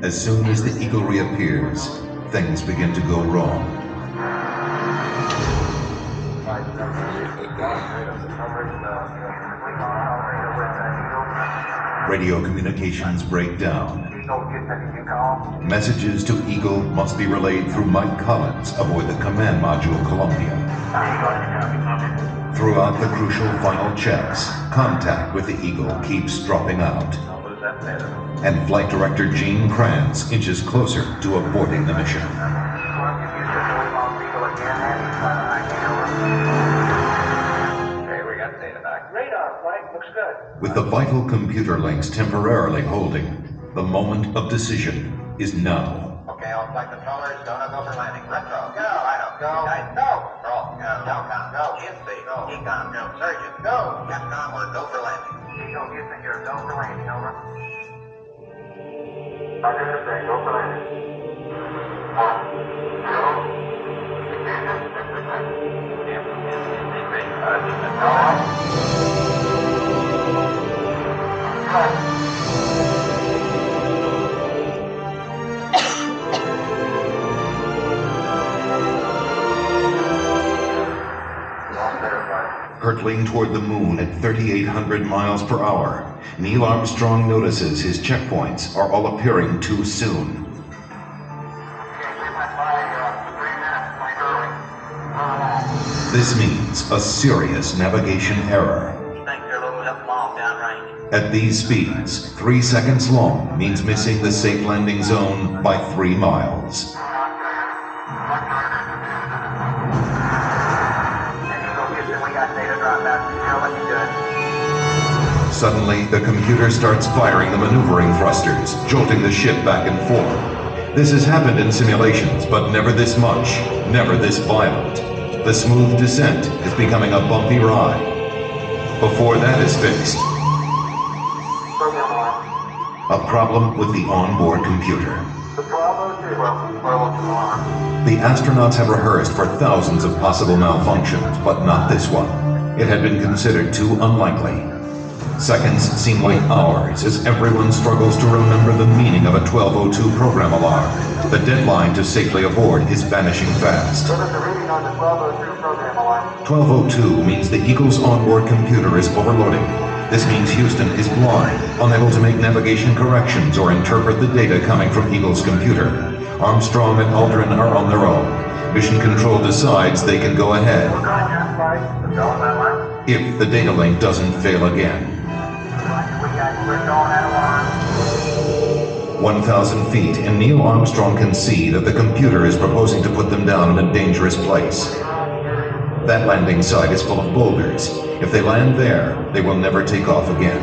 As soon as the Eagle reappears, things begin to go wrong. Radio communications break down. Messages to Eagle must be relayed through Mike Collins aboard the command module Columbia. Throughout the crucial final checks, contact with the Eagle keeps dropping out. And Flight Director Gene Kranz inches closer to aborting the mission. Okay, we got data back. Radar flight looks good. With the vital computer links temporarily holding, the moment of decision is now. Okay, all flight controllers, don't go for landing. Retro, go, I don't go. Guys, go. Roll, go. Telcom, go. INC, go. Ecom, go. Surgeon, go. Capcom, or go for landing. Eagle, Houston, you're go for landing, over. Roger, say, go for landing. 1, 0. Hurtling toward the moon at 3,800 miles per hour, Neil Armstrong notices his checkpoints are all appearing too soon. This means a serious navigation error. At these speeds, 3 seconds long means missing the safe landing zone by 3 miles. Suddenly, the computer starts firing the maneuvering thrusters, jolting the ship back and forth. This has happened in simulations, but never this much, never this violent. The smooth descent is becoming a bumpy ride. Before that is fixed, a problem with the onboard computer. The astronauts have rehearsed for thousands of possible malfunctions, but not this one. It had been considered too unlikely. Seconds seem like hours as everyone struggles to remember the meaning of a 1202 program alarm. The deadline to safely aboard is vanishing fast. 1202 means the Eagle's onboard computer is overloading. This means Houston is blind, unable to make navigation corrections or interpret the data coming from Eagle's computer. Armstrong and Aldrin are on their own. Mission Control decides they can go ahead if the data link doesn't fail again. 1,000 feet, and Neil Armstrong can see that the computer is proposing to put them down in a dangerous place. That landing site is full of boulders. If they land there, they will never take off again.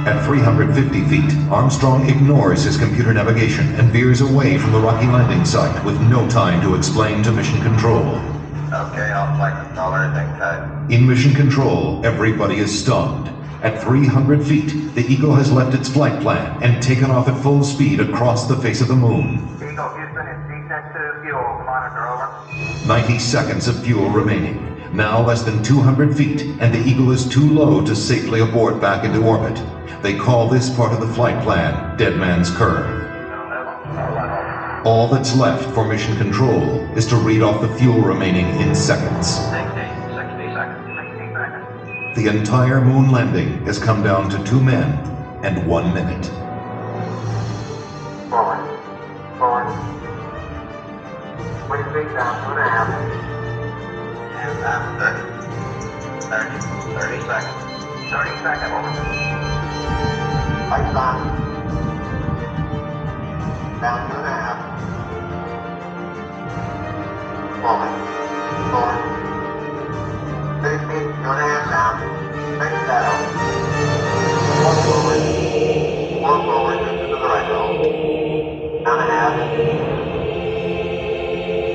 At 350 feet, Armstrong ignores his computer navigation and veers away from the rocky landing site with no time to explain to Mission Control. Okay, all flight controllers, hang tight. In Mission Control, everybody is stunned. At 300 feet, the Eagle has left its flight plan and taken off at full speed across the face of the moon. Eagle Houston is descent to fuel. Monitor, over. 90 seconds of fuel remaining. Now less than 200 feet, and the Eagle is too low to safely abort back into orbit. They call this part of the flight plan Dead Man's Curve. All that's left for Mission Control is to read off the fuel remaining in seconds. The entire moon landing has come down to 2 men and 1 minute. Forward. Forward. Put your feet down, 2.5. And down 30 seconds. 30 seconds, over. Lights on. Down 2.5. Forward. Forward. 30 feet, 2.5 down. Make a shadow. 4 forward. 4 forward, just to the right roll. Down 1/2.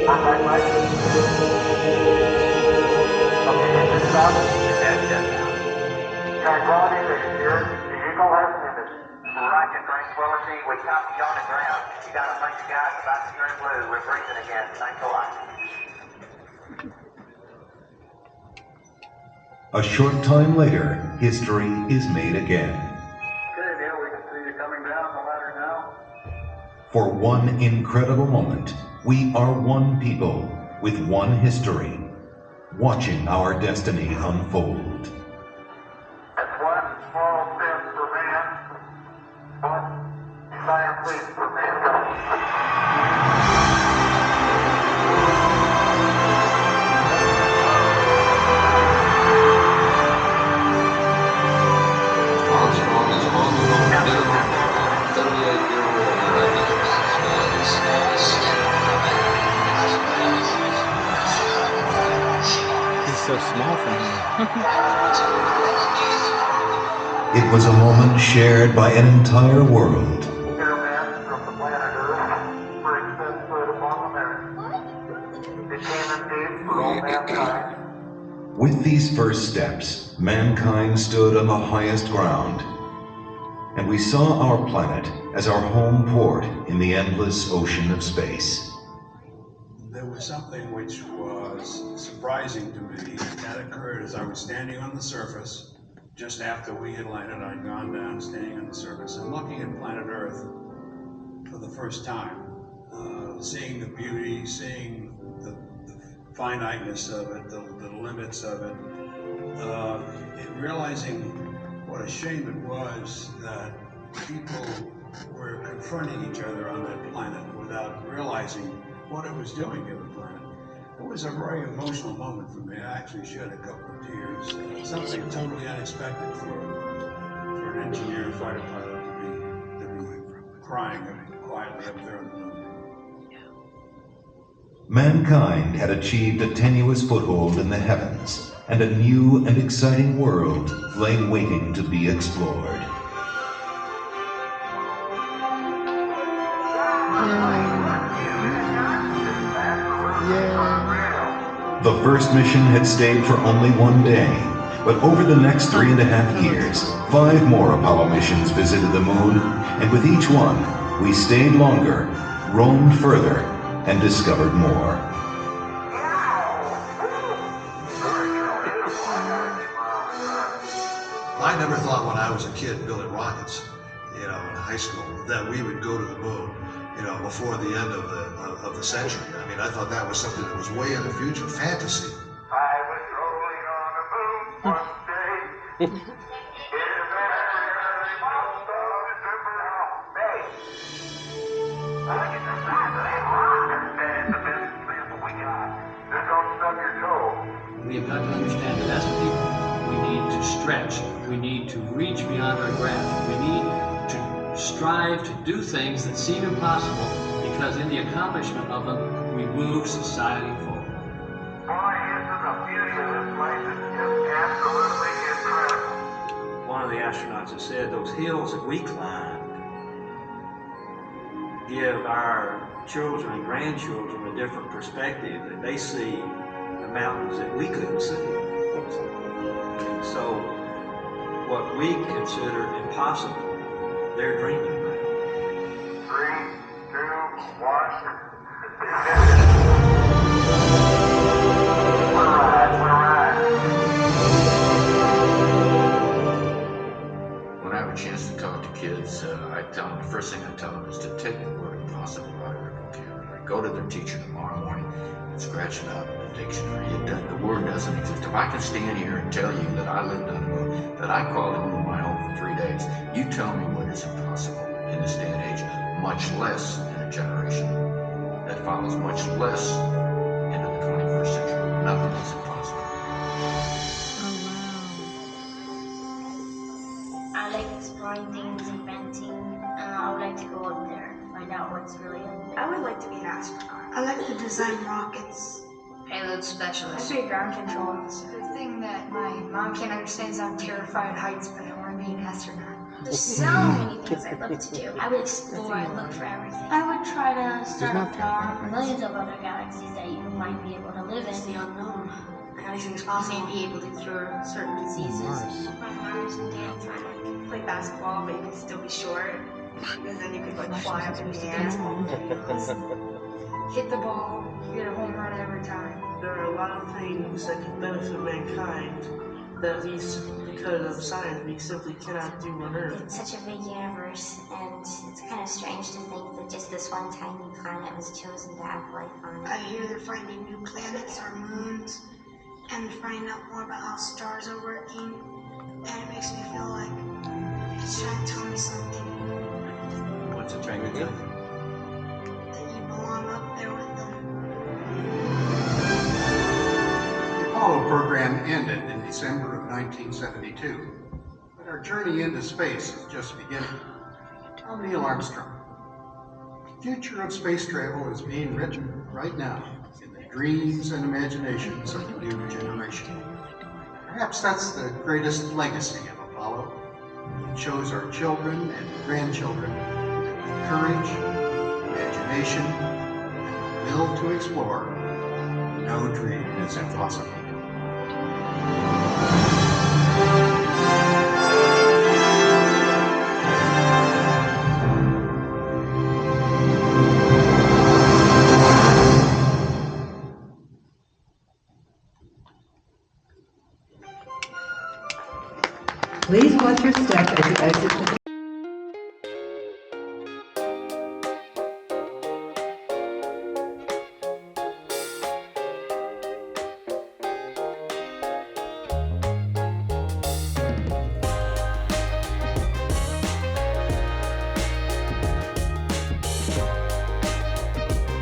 Contact light. Okay, engine stop. Head down. Tranquility, this is yours. The Eagle has ended. Roger, Tranquility. We copy you on the ground. You got a bunch of guys about to turn blue. We're breathing again. Thanks a lot. A short time later, history is made again. Okay, Neil, we can see you coming down the ladder now. For one incredible moment, we are one people with one history, watching our destiny unfold. That's one small step for man, one giant leap for mankind. Armstrong is on the moon. 38-year-old He's so small for him. It was a moment shared by an entire world. Here, man, from the planet Earth, brings set foot upon America. It came indeed for all mankind. With these first steps, mankind stood on the highest ground, and we saw our planet as our home port in the endless ocean of space. There was something which was surprising to me. That occurred as I was standing on the surface. Just after we had landed, I'd gone down, standing on the surface and looking at planet Earth for the first time. Seeing the beauty, seeing the finiteness of it, the limits of it, and realizing what a shame it was that people were confronting each other on that planet without realizing what it was doing to the planet. It was a very emotional moment for me. I actually shed a couple of tears. Something totally unexpected for an engineer and fighter pilot to be crying quietly up there on the moon. Mankind had achieved a tenuous foothold in the heavens, and a new and exciting world lay waiting to be explored. The first mission had stayed for only 1 day, but over the next 3.5 years, 5 more Apollo missions visited the moon, and with each one, we stayed longer, roamed further, and discovered more. I never thought when I was a kid building rockets, in high school, that we would go to the moon, before the end of the century. I mean, I thought that was something that was way in the future, fantasy. I was rolling on the moon one day. In a very month of December. Hey, look at the size of that rock. That is the best example we got. Just don't stub your toe. We have got to understand that as a people, we need to stretch. We need to reach beyond our grasp. We need to strive to do things that seem impossible, because in the accomplishment of them, we move society forward. Boy, isn't the beauty of this place is just absolutely incredible. One of the astronauts has said those hills that we climbed give our children and grandchildren a different perspective, that they see the mountains that we couldn't see. So what we consider impossible, they're dreaming about. 3, 2, 1. What a ride, what a ride. When I have a chance to talk to kids, I tell them, the first thing I tell them is to take the word impossible out of their vocabulary go to their teacher tomorrow morning and scratch it out in the dictionary. The word doesn't exist. If I can stand here and tell you that I lived on the moon, that I called the moon my home for 3 days, you tell me what is impossible in this day and age, much less in a generation that follows, much less into the 21st century. Nothing is impossible. I like exploring things, inventing. I would like to go up there, find out what's really up there. I would like to be an astronaut. I like to design rockets. Payload specialist. I'd be a ground control officer. The thing that my mom can't understand is I'm terrified of heights, but I want to be an astronaut. There's so many things I'd love to do. I would explore and look for everything. I would try to start a farm. Millions of other galaxies that you might be able to live in. It's the unknown. Anything's You possible. may be able to cure certain diseases. My Mars and dance, I like play basketball, but you can still be short. Because then you could like fly up in the air. Hit the ball, get a home run every time. There are a lot of things that can benefit mankind that we, because of science, we simply cannot do on Earth. It's such a big universe, and it's kind of strange to think that just this one tiny planet was chosen to have life on I it. hear they're finding new planets or moons, and finding out more about how stars are working, and it makes me feel like it's trying to tell me something. What's it trying to do? That you belong up there with them. The Apollo program ended in December of 1972, but our journey into space is just beginning. I'm Neil Armstrong. The future of space travel is being written right now in the dreams and imaginations of the new generation. Perhaps that's the greatest legacy of Apollo. It shows our children and grandchildren that with courage, imagination, and the will to explore, no dream is impossible. Please watch your step as you exit the